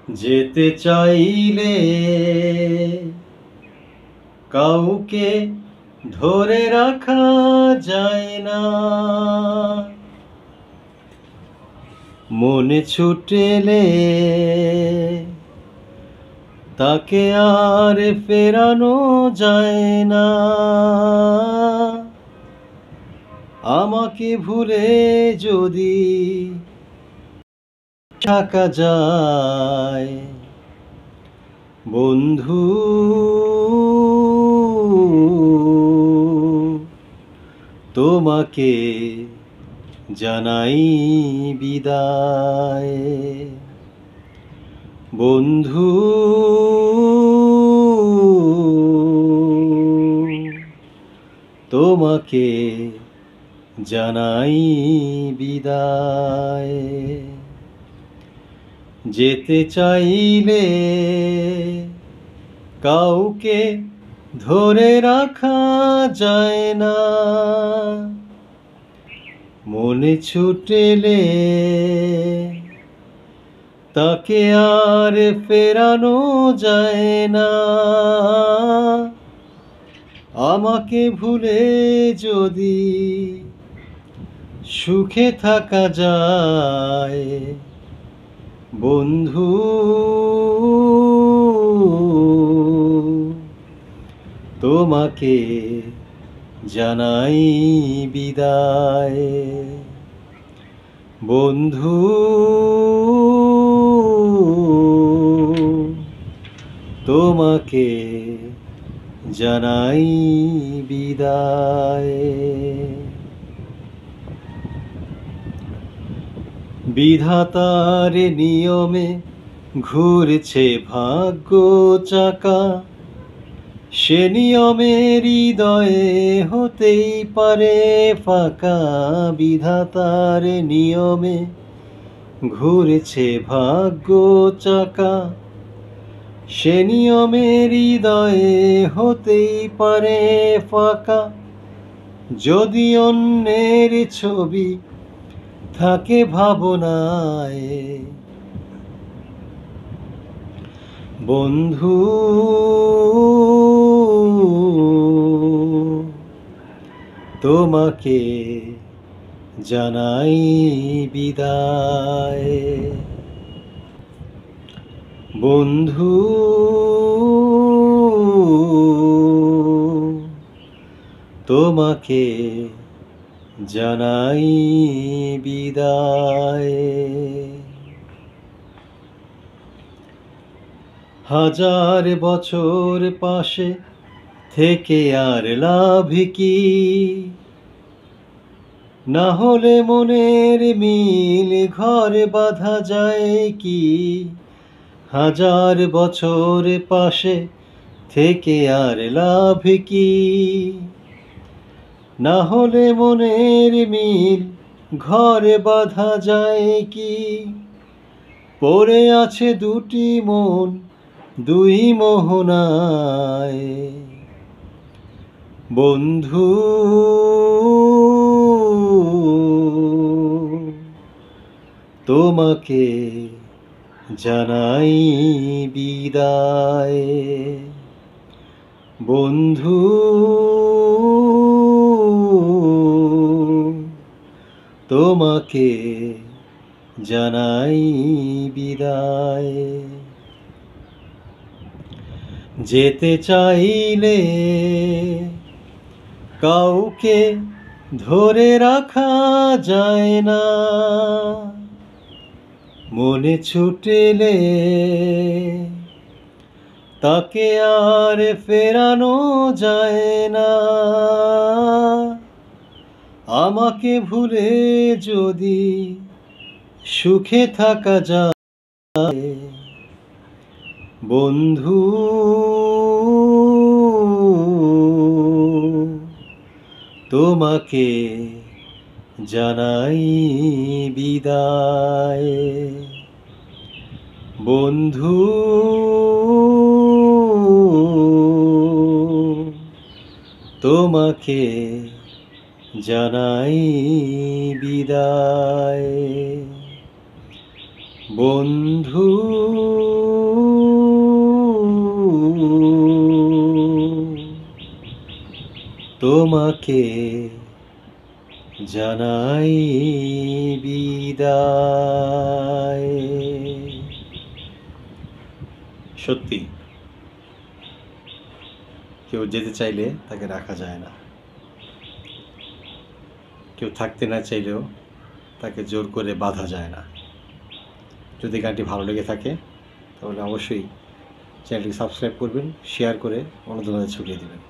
যেতে চাইলে কাউকে ধরে রাখা যায় না, মনে ছুটেলে তাকে আর ফেরানো যায় না। আমাকে ভুলে যদি থাকা যায় বন্ধু, তোমাকে জানাই বিদায়। বন্ধু, তোমাকে জানাই বিদায়। যেতে চাইলে কাউকে ধরে রাখা যায় না, মনে ছুটেলে তাকে আর ফেরানো যায় না। আমাকে ভুলে যদি সুখে থাকা যায় বন্ধু, তোমাকে জানাই বিদায়। বন্ধু, তোমাকে জানাই বিদায়। বিধাতার নিয়মে ঘুরছে ভাগ্য চাকা, সে নিয়মে হৃদয়ে হতেই পারে ফাঁকা। বিধাতার নিয়মে ঘুরছে ভাগ্য চাকা, সে নিয়মে হৃদয়ে হতেই পারে ফাঁকা। যদি অন্যের ছবি থাকে ভাবনায় বন্ধু, তোমাকে জানাই বিদায়। বন্ধু, তোমাকে জানাই বিদায়। হাজার বছর পাশে থেকে আর লাভ কি, না হলে মনের মিল ঘর বাঁধা যায় কি। হাজার বছর পাশে থেকে আর লাভ কি, না হলে মনের মিল ঘর বাঁধা যায় কি। পড়ে আছে দুটি মন দুই মোহনায় বন্ধু, তোমাকে জানাই বিদায়। বন্ধু, তোমাকে জানাই বিদায়। যেতে চাইলে কাউকে ধরে রাখা যায় না, মনে ছুটেলে তাকে আর ফেরানো যায় না। আমাকে ভুলে যদি সুখে থাকা যায় বন্ধু, তোমাকে জানাই বিদায়। বন্ধু, তোমাকে জানাই বিদায়। বন্ধু। তোমাকে জানাই বিদায়। সত্যি কেউ যেতে চাইলে তাকে রাখা যায় না, কেউ থাকতে না চাইলেও তাকে জোর করে বাঁধা যায় না। যদি গানটি ভালো লেগে থাকে তাহলে অবশ্যই চ্যানেলটি সাবস্ক্রাইব করবেন, শেয়ার করে অন্যদের মাঝে ছড়িয়ে দেবেন।